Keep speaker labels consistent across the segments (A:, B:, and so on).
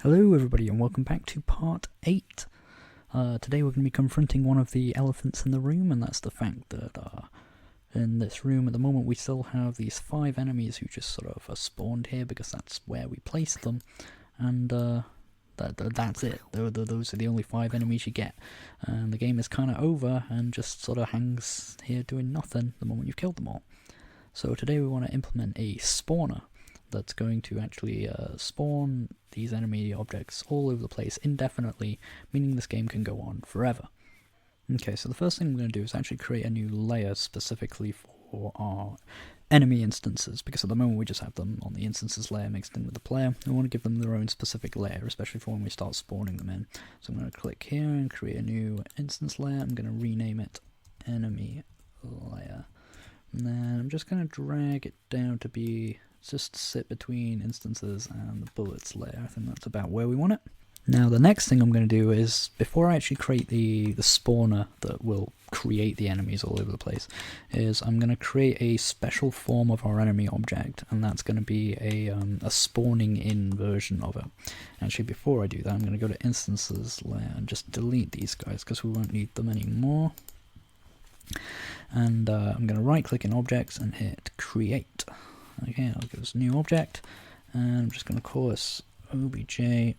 A: Hello everybody and welcome back to part 8. Today we're going to be confronting one of the elephants in the room, and that's the fact that in this room at the moment we still have these 5 enemies who just sort of are spawned here because that's where we placed them, and that's it. Those are the only 5 enemies you get, and the game is kind of over and just sort of hangs here doing nothing the moment you've killed them all. So today we want to implement a spawner that's going to actually spawn these enemy objects all over the place indefinitely, meaning this game can go on forever. Okay, so the first thing I'm going to do is actually create a new layer specifically for our enemy instances, because at the moment we just have them on the instances layer mixed in with the player. We want to give them their own specific layer, especially for when we start spawning them in. So I'm going to click here and create a new instance layer. I'm going to rename it enemy layer. And then I'm just going to drag it down to be just sit between instances and the bullets layer. I think that's about where we want it. Now the next thing I'm going to do is, before I actually create the spawner that will create the enemies all over the place, is I'm going to create a special form of our enemy object, and that's going to be a spawning in version of it. Actually, before I do that, I'm going to go to instances layer and just delete these guys because we won't need them anymore. And I'm going to right click in objects and hit create. Okay, I'll give us a new object, and I'm just going to call this obj_enemy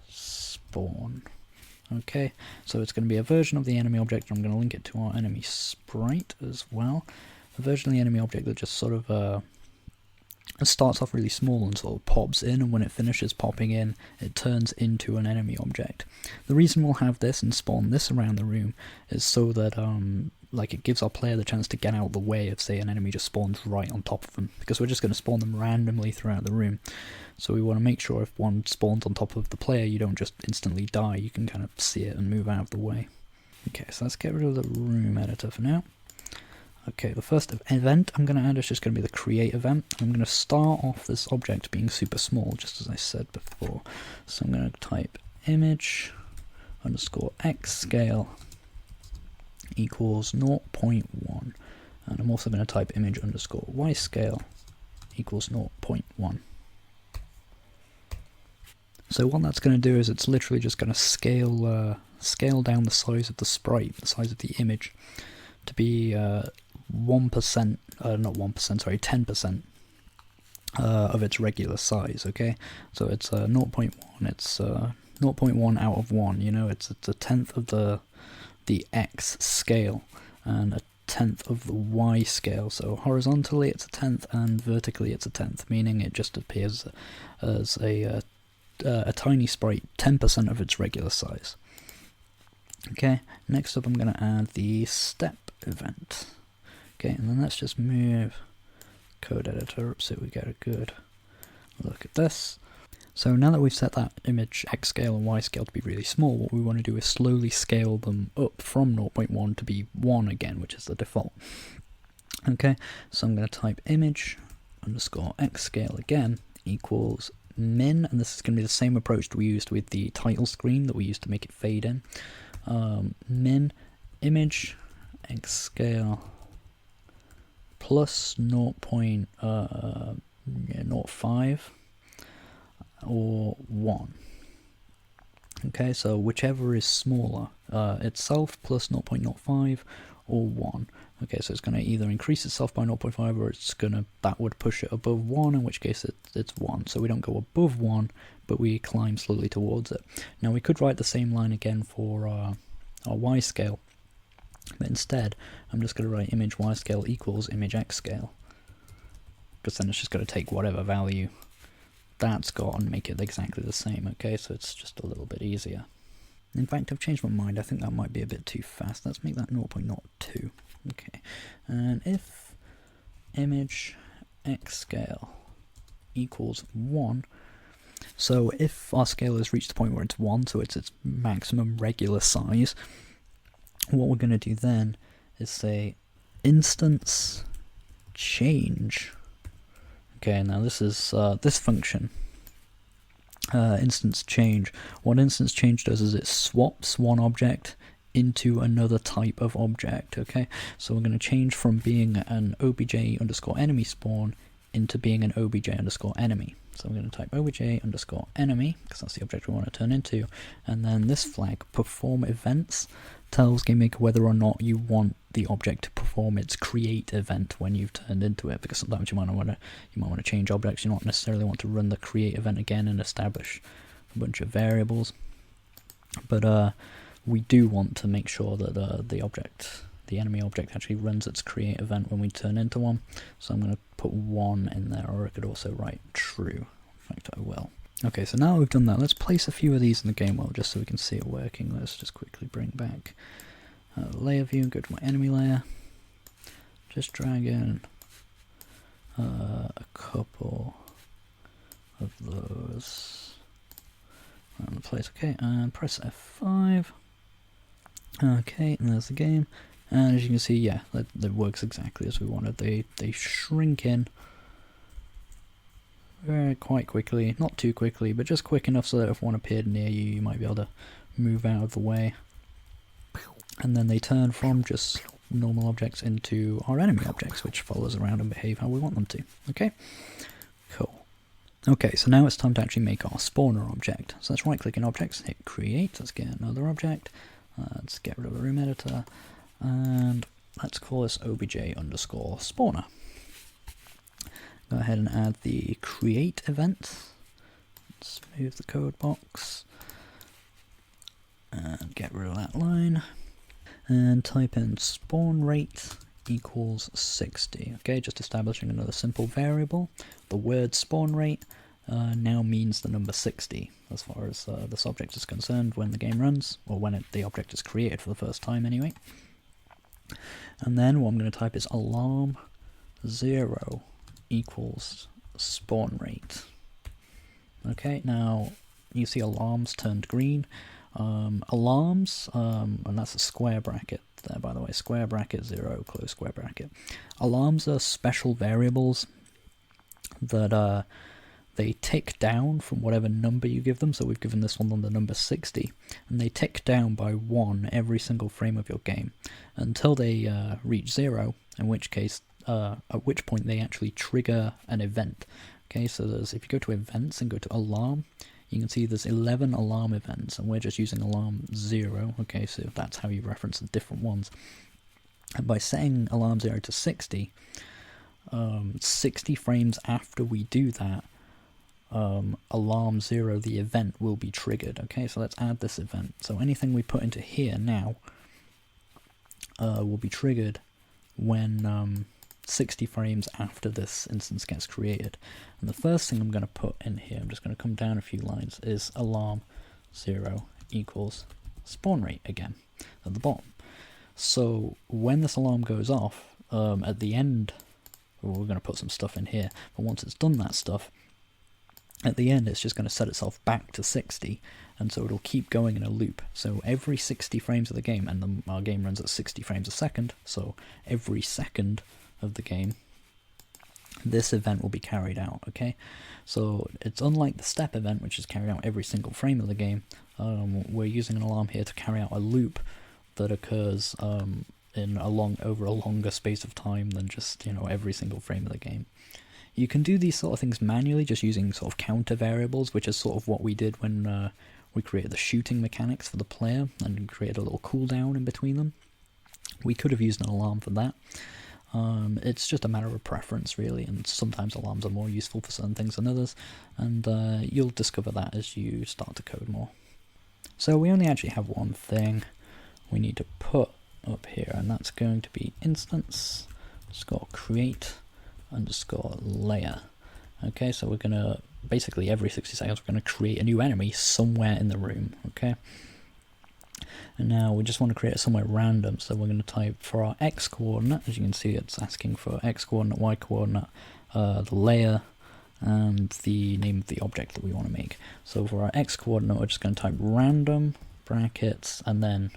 A: spawn. Okay, so it's going to be a version of the enemy object, and I'm going to link it to our enemy sprite as well. A version of the enemy object that just sort of starts off really small and sort of pops in, and when it finishes popping in, it turns into an enemy object. The reason we'll have this and spawn this around the room is so that like it gives our player the chance to get out of the way if, say, an enemy just spawns right on top of them, because we're just going to spawn them randomly throughout the room. So we want to make sure if one spawns on top of the player, you don't just instantly die, you can kind of see it and move out of the way. Okay, so let's get rid of the room editor for now. Okay, the first event I'm going to add is just going to be the create event. I'm going to start off this object being super small, just as I said before. So I'm going to type image_xScale equals 0.1, and I'm also going to type image_yscale equals 0.1. So what that's going to do is it's literally just going to scale down the size of the sprite, the size of the image, to be 1%, not 1%, sorry, 10% of its regular size. Okay, so it's 0.1. It's 0.1 out of 1. You know, it's a tenth of the X scale and a tenth of the Y scale. So horizontally it's a tenth and vertically it's a tenth, meaning it just appears as a tiny sprite 10% of its regular size. Okay, next up I'm going to add the step event. Okay, and then let's just move code editor up so we get a good look at this. So now that we've set that image X scale and Y scale to be really small, what we want to do is slowly scale them up from 0.1 to be 1 again, which is the default. Okay, so I'm going to type image_xScale again equals min, and this is going to be the same approach that we used with the title screen that we used to make it fade in. Min image xScale plus 0.05 or 1. Okay, so whichever is smaller, itself plus 0.05 or 1. Okay, so it's going to either increase itself by 0.5 or that would push it above 1, in which case it's 1. So we don't go above 1, but we climb slowly towards it. Now we could write the same line again for our Y scale, but instead I'm just going to write image Y scale equals image X scale, because then it's just going to take whatever value that's got and make it exactly the same. Okay, so it's just a little bit easier. In fact, I've changed my mind. I think that might be a bit too fast. Let's make that 0.02. Okay, and if image X scale equals 1, so if our scale has reached the point where it's 1, so it's its maximum regular size, what we're going to do then is say instance change. Okay, now this is this function, instance change. What instance change does is it swaps one object into another type of object. Okay, so we're going to change from being an obj_enemy spawn into being an obj_enemy. So I'm going to type obj underscore enemy, because that's the object we want to turn into, and then this flag, perform events, tells GameMaker whether or not you want the object to perform its create event when you've turned into it, because sometimes you might want to change objects. You don't necessarily want to run the create event again and establish a bunch of variables, but we do want to make sure that the enemy object actually runs its create event when we turn into one. So I'm going to put 1 in there, or I could also write true. In fact, I will. Okay, so now we've done that, let's place a few of these in the game world just so we can see it working. Let's just quickly bring back layer view and go to my enemy layer. Just drag in a couple of those around the place. Okay, and press F5. Okay, and there's the game. And as you can see, yeah, that works exactly as we wanted. They shrink in quite quickly, not too quickly, but just quick enough so that if one appeared near you, you might be able to move out of the way. And then they turn from just normal objects into our enemy objects, which follows around and behave how we want them to. Okay, cool. Okay, so now it's time to actually make our spawner object. So let's right click in objects, hit create, let's get another object, let's get rid of the room editor, and let's call this obj underscore spawner. Go ahead and add the create event. Let's move the code box and get rid of that line, and type in spawn rate equals 60. Okay, just establishing another simple variable. The word spawn rate now means the number 60 as far as this object is concerned when the game runs, or when the object is created for the first time anyway. And then what I'm going to type is alarm 0 equals spawn rate. Okay, now you see alarms turned green. Alarms, and that's a square bracket there, by the way, square bracket 0, close square bracket. Alarms are special variables that they tick down from whatever number you give them. So we've given this one the number 60, and they tick down by 1 every single frame of your game until they reach 0, in which case at which point they actually trigger an event. Okay, so if you go to events and go to alarm, you can see there's 11 alarm events, and we're just using alarm 0. Okay, so that's how you reference the different ones. And by setting alarm 0 to 60, 60 frames after we do that, alarm 0, the event, will be triggered. Okay, so let's add this event. So anything we put into here now will be triggered when 60 frames after this instance gets created. And the first thing I'm going to put in here, I'm just going to come down a few lines, is alarm 0 equals spawn rate again at the bottom. So when this alarm goes off, at the end, we're going to put some stuff in here, but once it's done that stuff, at the end it's just going to set itself back to 60, and so it'll keep going in a loop. So every 60 frames of the game, and our game runs at 60 frames a second, so every second of the game this event will be carried out. Okay, so it's unlike the step event, which is carried out every single frame of the game. We're using an alarm here to carry out a loop that occurs over a longer space of time than just, you know, every single frame of the game. You can do these sort of things manually, just using sort of counter variables, which is sort of what we did when we created the shooting mechanics for the player and created a little cooldown in between them. We could have used an alarm for that. It's just a matter of preference, really, and sometimes alarms are more useful for certain things than others, and you'll discover that as you start to code more. So we only actually have one thing we need to put up here, and that's going to be instance underscore create underscore layer. Okay, so we're going to, basically every 60 seconds, we're going to create a new enemy somewhere in the room. Okay, and now we just want to create it somewhere random, so we're going to type for our x coordinate, as you can see it's asking for x coordinate, y coordinate, the layer, and the name of the object that we want to make. So for our x coordinate, we're just going to type random brackets, and then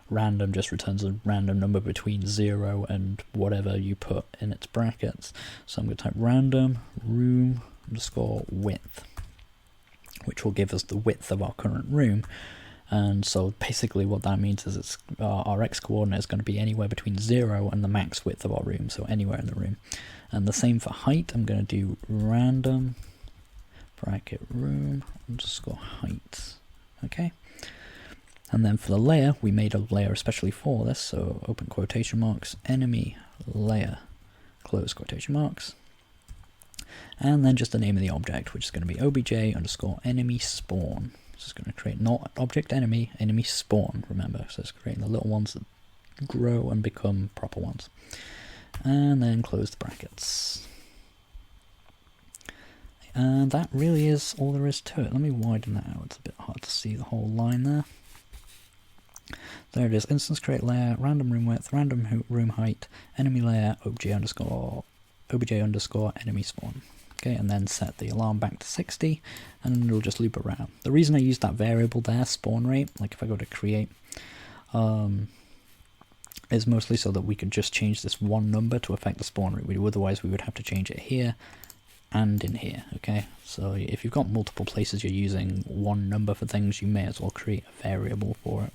A: random just returns a random number between 0 and whatever you put in its brackets. So I'm going to type random room underscore width, which will give us the width of our current room. And so basically what that means is it's our x coordinate is going to be anywhere between 0 and the max width of our room, so anywhere in the room. And the same for height, I'm going to do random bracket room underscore height. Okay. And then for the layer, we made a layer especially for this, so open quotation marks, enemy layer, close quotation marks. And then just the name of the object, which is going to be obj underscore enemy spawn. So it's going to create not object enemy, enemy spawn, remember. So it's creating the little ones that grow and become proper ones. And then close the brackets. And that really is all there is to it. Let me widen that out. It's a bit hard to see the whole line there. There it is. Instance create layer, random room width, random room height, enemy layer, obj underscore enemy spawn. Okay, and then set the alarm back to 60, and it'll just loop around. The reason I used that variable there, spawn rate, like if I go to create, is mostly so that we could just change this one number to affect the spawn rate. Otherwise we would have to change it here and in here. Okay, so if you've got multiple places you're using one number for things, you may as well create a variable for it.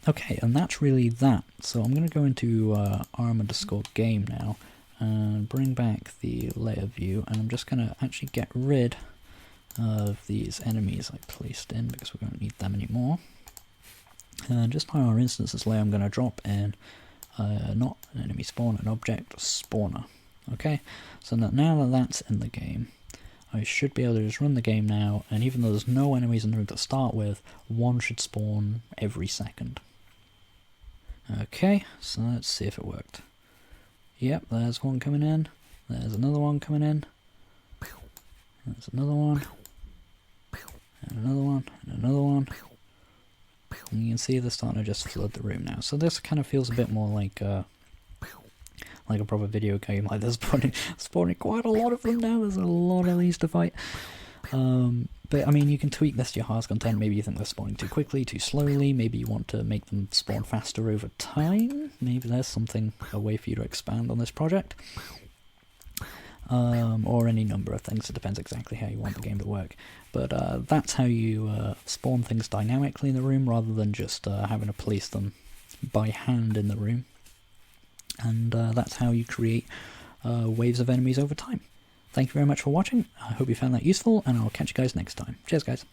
A: Okay, and that's really that. So I'm going to go into arm_game now and bring back the layer view, and I'm just going to actually get rid of these enemies I placed in because we don't need them anymore. And just on our instances layer, I'm going to drop in not an enemy spawn, an object spawner. Okay, so now that that's in the game, I should be able to just run the game now, and even though there's no enemies in the room to start with, one should spawn every second. Okay, so let's see if it worked. Yep, there's one coming in, there's another one coming in, there's another one, and another one, and another one. And you can see they're starting to just flood the room now. So this kind of feels a bit more like a proper video game. Like there's spawning quite a lot of them now. There's a lot of these to fight. But I mean, you can tweak this to your heart's content. Maybe you think they're spawning too quickly, too slowly. Maybe you want to make them spawn faster over time. Maybe there's a way for you to expand on this project. Or any number of things. It depends exactly how you want the game to work. But that's how you spawn things dynamically in the room, rather than just having to place them by hand in the room. And that's how you create waves of enemies over time. Thank you very much for watching. I hope you found that useful, and I'll catch you guys next time. Cheers, guys.